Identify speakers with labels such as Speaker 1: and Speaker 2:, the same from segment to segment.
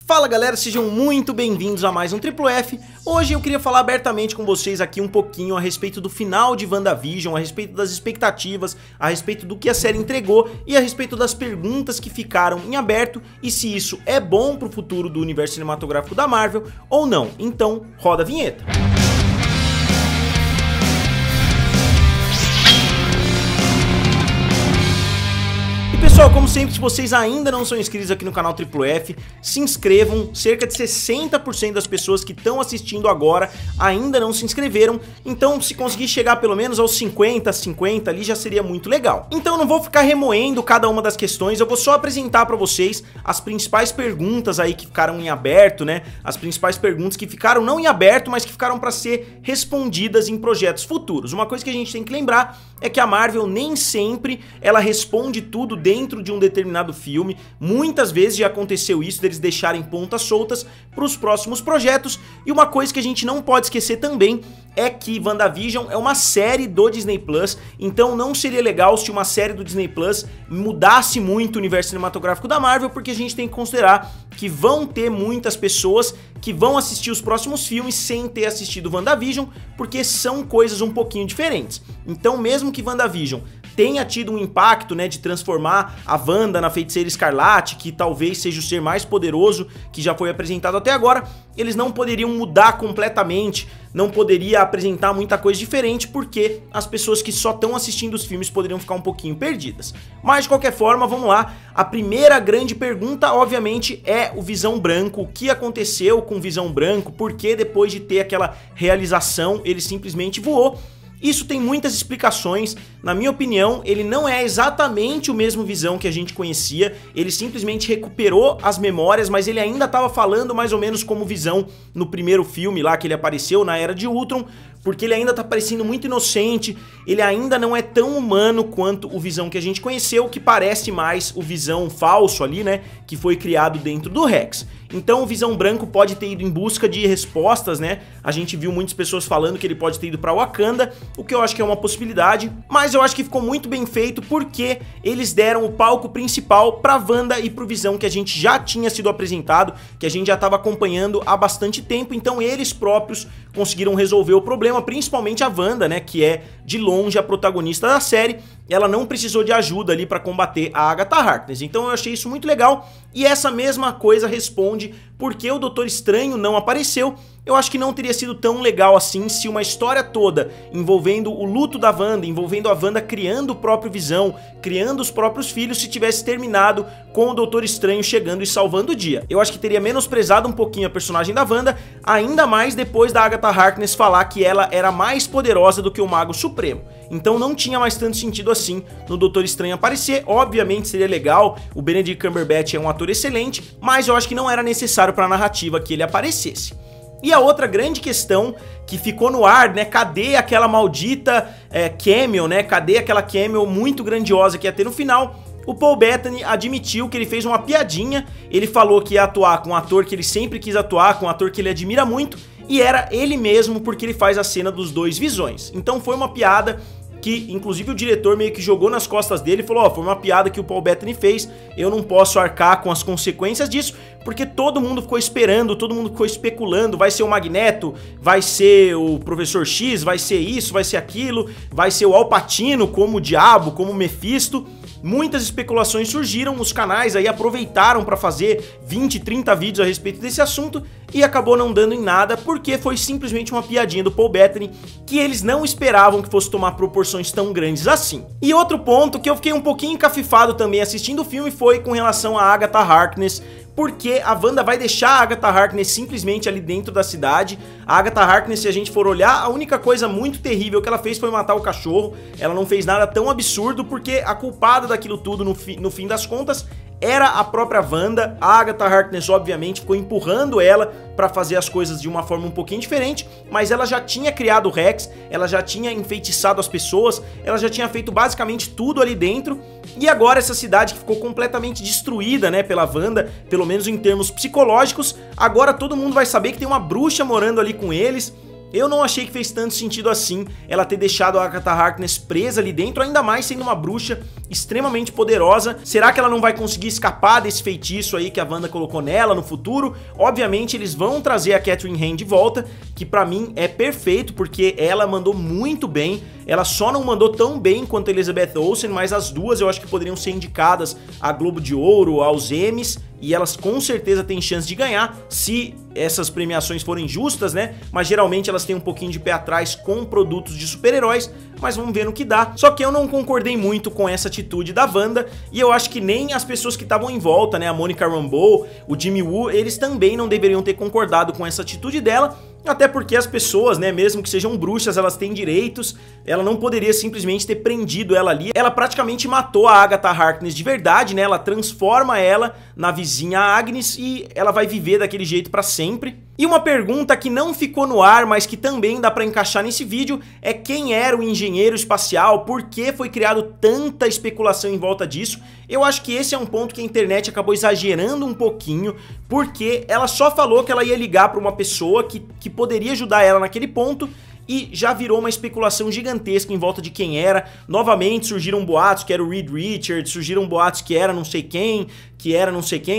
Speaker 1: Fala galera, sejam muito bem-vindos a mais um Triplo F. Hoje eu queria falar abertamente com vocês aqui um pouquinho a respeito do final de WandaVision, a respeito das expectativas, a respeito do que a série entregou e a respeito das perguntas que ficaram em aberto e se isso é bom pro futuro do universo cinematográfico da Marvel ou não. Então, roda a vinheta. Pessoal, como sempre, se vocês ainda não são inscritos aqui no canal Triplo F, se inscrevam. Cerca de 60% das pessoas que estão assistindo agora ainda não se inscreveram, então se conseguir chegar pelo menos aos 50 ali já seria muito legal. Então eu não vou ficar remoendo cada uma das questões, eu vou só apresentar pra vocês as principais perguntas aí que ficaram em aberto, né? As principais perguntas que ficaram não em aberto, mas que ficaram pra ser respondidas em projetos futuros. Uma coisa que a gente tem que lembrar é que a Marvel nem sempre ela responde tudo dentro de um determinado filme. Muitas vezes já aconteceu isso, deles deixarem pontas soltas para os próximos projetos. E uma coisa que a gente não pode esquecer também é que WandaVision é uma série do Disney Plus, então não seria legal se uma série do Disney Plus mudasse muito o universo cinematográfico da Marvel, porque a gente tem que considerar que vão ter muitas pessoas que vão assistir os próximos filmes sem ter assistido WandaVision, porque são coisas um pouquinho diferentes. Então mesmo que WandaVision tenha tido um impacto, né, de transformar a Wanda na Feiticeira Escarlate, que talvez seja o ser mais poderoso que já foi apresentado até agora, eles não poderiam mudar completamente, não poderia apresentar muita coisa diferente, porque as pessoas que só estão assistindo os filmes poderiam ficar um pouquinho perdidas. Mas de qualquer forma, vamos lá, a primeira grande pergunta, obviamente, é o Visão Branco. O que aconteceu com o Visão Branco? Por que depois de ter aquela realização, ele simplesmente voou? Isso tem muitas explicações. Na minha opinião, ele não é exatamente o mesmo Visão que a gente conhecia, ele simplesmente recuperou as memórias, mas ele ainda estava falando mais ou menos como Visão no primeiro filme lá que ele apareceu, na Era de Ultron, porque ele ainda tá parecendo muito inocente, ele ainda não é tão humano quanto o Visão que a gente conheceu, que parece mais o Visão falso ali, né, que foi criado dentro do Rex. Então o Visão Branco pode ter ido em busca de respostas, né, a gente viu muitas pessoas falando que ele pode ter ido pra Wakanda, o que eu acho que é uma possibilidade, mas eu acho que ficou muito bem feito porque eles deram o palco principal pra Wanda e pro Visão que a gente já tinha sido apresentado, que a gente já tava acompanhando há bastante tempo, então eles próprios conseguiram resolver o problema, principalmente a Wanda, né, que é de longe a protagonista da série. Ela não precisou de ajuda ali pra combater a Agatha Harkness, então eu achei isso muito legal. E essa mesma coisa responde porque o Doutor Estranho não apareceu. Eu acho que não teria sido tão legal assim se uma história toda envolvendo o luto da Wanda, envolvendo a Wanda criando o próprio Visão, criando os próprios filhos, se tivesse terminado com o Doutor Estranho chegando e salvando o dia. Eu acho que teria menosprezado um pouquinho a personagem da Wanda, ainda mais depois da Agatha Harkness falar que ela era mais poderosa do que o Mago Supremo. Então não tinha mais tanto sentido assim no Doutor Estranho aparecer. Obviamente seria legal, o Benedict Cumberbatch é um ator excelente, mas eu acho que não era necessário para a narrativa que ele aparecesse. E a outra grande questão que ficou no ar, né, cadê aquela maldita cameo, né, cadê aquela cameo muito grandiosa que ia ter no final? O Paul Bettany admitiu que ele fez uma piadinha, ele falou que ia atuar com um ator que ele sempre quis atuar, com um ator que ele admira muito, e era ele mesmo porque ele faz a cena dos dois Visões. Então foi uma piada que inclusive o diretor meio que jogou nas costas dele e falou, ó, foi uma piada que o Paul Bettany fez, eu não posso arcar com as consequências disso, porque todo mundo ficou esperando, todo mundo ficou especulando, vai ser o Magneto, vai ser o Professor X, vai ser isso, vai ser aquilo, vai ser o Al Pacino como o Diabo, como o Mephisto. Muitas especulações surgiram, os canais aí aproveitaram para fazer 20, 30 vídeos a respeito desse assunto e acabou não dando em nada porque foi simplesmente uma piadinha do Paul Bettany que eles não esperavam que fosse tomar proporções tão grandes assim. E outro ponto que eu fiquei um pouquinho encafifado também assistindo o filme foi com relação a Agatha Harkness, porque a Wanda vai deixar a Agatha Harkness simplesmente ali dentro da cidade. A Agatha Harkness, se a gente for olhar, a única coisa muito terrível que ela fez foi matar o cachorro. Ela não fez nada tão absurdo, porque a culpada daquilo tudo, no fim das contas, era a própria Wanda. A Agatha Harkness, obviamente, ficou empurrando ela pra fazer as coisas de uma forma um pouquinho diferente, mas ela já tinha criado o Rex, ela já tinha enfeitiçado as pessoas, ela já tinha feito basicamente tudo ali dentro, e agora essa cidade que ficou completamente destruída, né, pela Wanda, pelo menos em termos psicológicos, agora todo mundo vai saber que tem uma bruxa morando ali com eles. Eu não achei que fez tanto sentido assim ela ter deixado a Agatha Harkness presa ali dentro, ainda mais sendo uma bruxa extremamente poderosa. Será que ela não vai conseguir escapar desse feitiço aí que a Wanda colocou nela no futuro? Obviamente eles vão trazer a Catherine Han de volta, que pra mim é perfeito, porque ela mandou muito bem. Ela só não mandou tão bem quanto a Elizabeth Olsen, mas as duas eu acho que poderiam ser indicadas a Globo de Ouro, aos Emmys, e elas com certeza têm chance de ganhar, se essas premiações forem justas, né? Mas geralmente elas têm um pouquinho de pé atrás com produtos de super-heróis, mas vamos ver no que dá. Só que eu não concordei muito com essa atitude da Wanda, e eu acho que nem as pessoas que estavam em volta, né? A Monica Rambeau, o Jimmy Woo, eles também não deveriam ter concordado com essa atitude dela, até porque as pessoas, né, mesmo que sejam bruxas, elas têm direitos, ela não poderia simplesmente ter prendido ela ali. Ela praticamente matou a Agatha Harkness de verdade, né, ela transforma ela na vizinha Agnes e ela vai viver daquele jeito pra sempre. E uma pergunta que não ficou no ar, mas que também dá pra encaixar nesse vídeo, é quem era o engenheiro espacial, por que foi criado tanta especulação em volta disso. Eu acho que esse é um ponto que a internet acabou exagerando um pouquinho, porque ela só falou que ela ia ligar pra uma pessoa que poderia ajudar ela naquele ponto, e já virou uma especulação gigantesca em volta de quem era. Novamente surgiram boatos que era o Reed Richards, surgiram boatos que era não sei quem,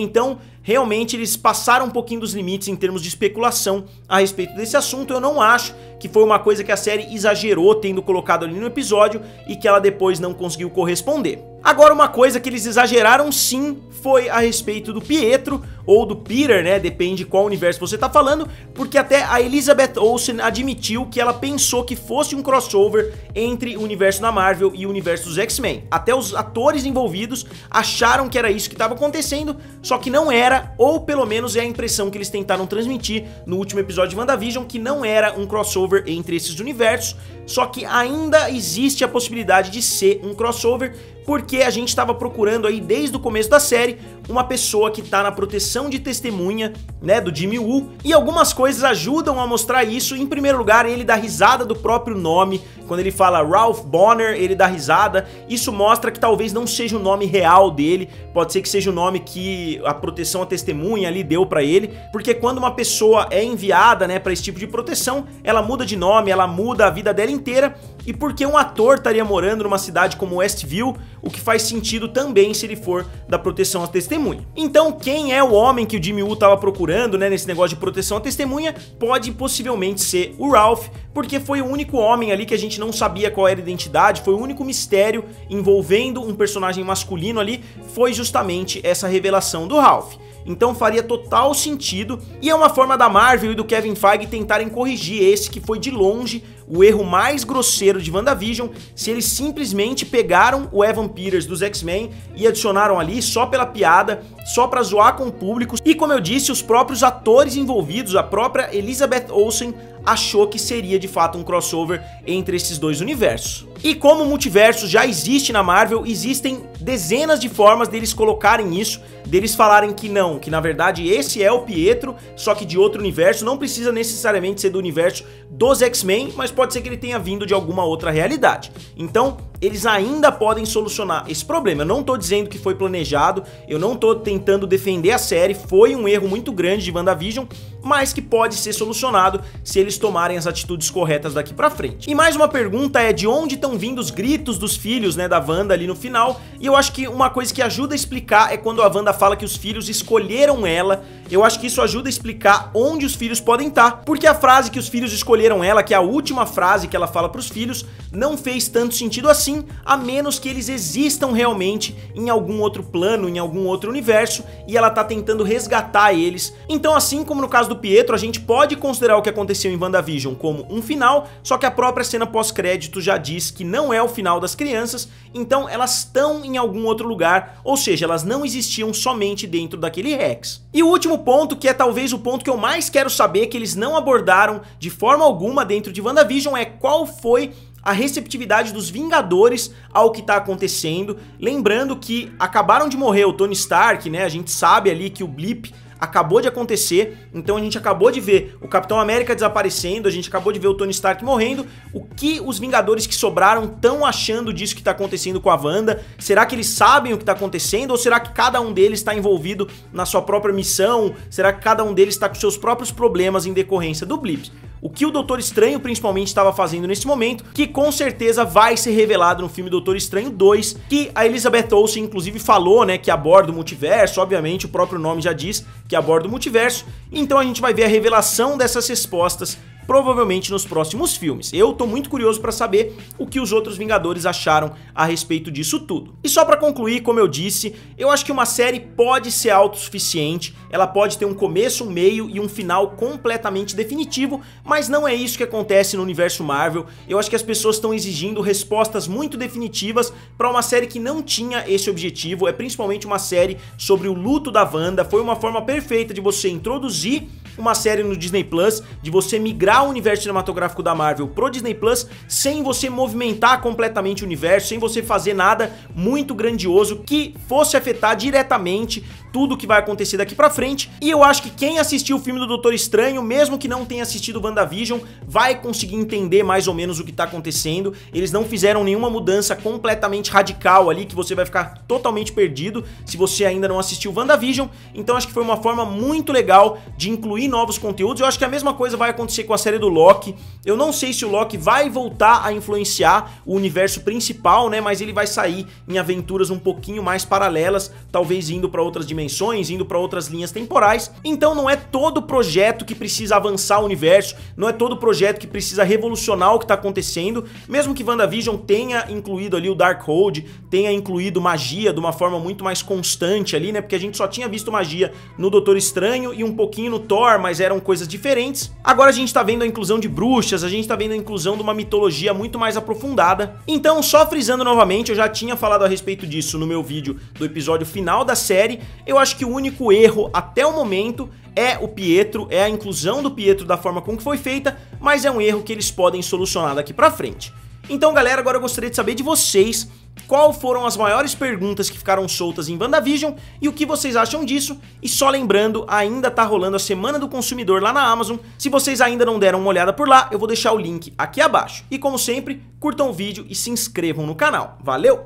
Speaker 1: então realmente eles passaram um pouquinho dos limites em termos de especulação a respeito desse assunto. Eu não acho que foi uma coisa que a série exagerou tendo colocado ali no episódio e que ela depois não conseguiu corresponder. Agora, uma coisa que eles exageraram sim foi a respeito do Pietro, ou do Peter, né, depende qual universo você tá falando, porque até a Elizabeth Olsen admitiu que ela pensou que fosse um crossover entre o universo da Marvel e o universo dos X-Men. Até os atores envolvidos acharam que era isso que estava acontecendo, só que não era, ou pelo menos é a impressão que eles tentaram transmitir no último episódio de WandaVision, que não era um crossover entre esses universos, só que ainda existe a possibilidade de ser um crossover, porque a gente estava procurando aí desde o começo da série uma pessoa que tá na proteção de testemunha, né, do Jimmy Woo, e algumas coisas ajudam a mostrar isso. Em primeiro lugar, ele dá risada do próprio nome, quando ele fala Ralph Bonner, ele dá risada. Isso mostra que talvez não seja o nome real dele, pode ser que seja o nome que a proteção à testemunha ali deu pra ele, porque quando uma pessoa é enviada, né, pra esse tipo de proteção, ela muda de nome, ela muda a vida dela inteira, e porque um ator estaria morando numa cidade como Westview, o que faz sentido também se ele for da proteção à testemunha. Então, quem é o homem que o Jimmy Woo estava procurando, né, nesse negócio de proteção à testemunha, pode possivelmente ser o Ralph, porque foi o único homem ali que a gente não sabia qual era a identidade, foi o único mistério envolvendo um personagem masculino ali, foi justamente essa revelação do Ralph. Então faria total sentido, e é uma forma da Marvel e do Kevin Feige tentarem corrigir esse que foi de longe o erro mais grosseiro de WandaVision, se eles simplesmente pegaram o Evan Peters dos X-Men e adicionaram ali só pela piada, só pra zoar com o público. E como eu disse, os próprios atores envolvidos, a própria Elizabeth Olsen, achou que seria de fato um crossover entre esses dois universos. E como o multiverso já existe na Marvel, existem dezenas de formas deles colocarem isso, deles falarem que não, que na verdade esse é o Pietro, só que de outro universo, não precisa necessariamente ser do universo dos X-Men, mas pode ser que ele tenha vindo de alguma outra realidade. Então, eles ainda podem solucionar esse problema. Eu não tô dizendo que foi planejado, eu não tô tentando defender a série, foi um erro muito grande de WandaVision, mas que pode ser solucionado se eles tomarem as atitudes corretas daqui pra frente. E mais uma pergunta é de onde estão vindo os gritos dos filhos, né, da Wanda ali no final, e eu acho que uma coisa que ajuda a explicar é quando a Wanda fala que os filhos escolheram ela. Eu acho que isso ajuda a explicar onde os filhos podem estar, porque a frase que os filhos escolheram ela, que é a última frase que ela fala pros filhos, não fez tanto sentido assim, a menos que eles existam realmente em algum outro plano, em algum outro universo, e ela tá tentando resgatar eles. Então, assim como no caso do Pietro, a gente pode considerar o que aconteceu em WandaVision como um final, só que a própria cena pós-crédito já diz que não é o final das crianças, então elas estão em algum outro lugar, ou seja, elas não existiam somente dentro daquele Rex. E o último ponto, que é talvez o ponto que eu mais quero saber, que eles não abordaram de forma alguma dentro de WandaVision, é qual foi a receptividade dos Vingadores ao que tá acontecendo. Lembrando que acabaram de morrer o Tony Stark, né? A gente sabe ali que o blip acabou de acontecer, então a gente acabou de ver o Capitão América desaparecendo, a gente acabou de ver o Tony Stark morrendo. O que os Vingadores que sobraram estão achando disso que tá acontecendo com a Wanda? Será que eles sabem o que tá acontecendo, ou será que cada um deles está envolvido na sua própria missão? Será que cada um deles está com seus próprios problemas em decorrência do blip? o que o Doutor Estranho principalmente estava fazendo nesse momento, que com certeza vai ser revelado no filme Doutor Estranho 2, que a Elizabeth Olsen inclusive falou, né, que aborda o multiverso, obviamente o próprio nome já diz que aborda o multiverso, então a gente vai ver a revelação dessas respostas provavelmente nos próximos filmes. Eu tô muito curioso pra saber o que os outros Vingadores acharam a respeito disso tudo. E só pra concluir, como eu disse, eu acho que uma série pode ser autossuficiente, ela pode ter um começo, um meio e um final completamente definitivo, mas não é isso que acontece no universo Marvel. Eu acho que as pessoas estão exigindo respostas muito definitivas pra uma série que não tinha esse objetivo, é principalmente uma série sobre o luto da Wanda, foi uma forma perfeita de você introduzir uma série no Disney Plus, de você migrar o universo cinematográfico da Marvel pro Disney Plus, sem você movimentar completamente o universo, sem você fazer nada muito grandioso que fosse afetar diretamente tudo que vai acontecer daqui pra frente. E eu acho que quem assistiu o filme do Doutor Estranho, mesmo que não tenha assistido WandaVision, vai conseguir entender mais ou menos o que tá acontecendo. Eles não fizeram nenhuma mudança completamente radical ali, que você vai ficar totalmente perdido se você ainda não assistiu WandaVision. Então acho que foi uma forma muito legal de incluir novos conteúdos. Eu acho que a mesma coisa vai acontecer com a série do Loki. Eu não sei se o Loki vai voltar a influenciar o universo principal, né, mas ele vai sair em aventuras um pouquinho mais paralelas, talvez indo pra outras dimensões, indo pra outras linhas temporais. Então não é todo projeto que precisa avançar o universo, não é todo projeto que precisa revolucionar o que tá acontecendo, mesmo que WandaVision tenha incluído ali o Darkhold, tenha incluído magia de uma forma muito mais constante ali, né, porque a gente só tinha visto magia no Doutor Estranho e um pouquinho no Thor, mas eram coisas diferentes. Agora a gente tá vendo a inclusão de bruxas, a gente tá vendo a inclusão de uma mitologia muito mais aprofundada. Então, só frisando novamente, eu já tinha falado a respeito disso no meu vídeo do episódio final da série, eu acho que o único erro até o momento é o Pietro, é a inclusão do Pietro da forma como que foi feita, mas é um erro que eles podem solucionar daqui pra frente. Então, galera, agora eu gostaria de saber de vocês qual foram as maiores perguntas que ficaram soltas em WandaVision e o que vocês acham disso. E só lembrando, ainda tá rolando a Semana do Consumidor lá na Amazon. Se vocês ainda não deram uma olhada por lá, eu vou deixar o link aqui abaixo. E como sempre, curtam o vídeo e se inscrevam no canal. Valeu!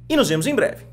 Speaker 1: E nos vemos em breve.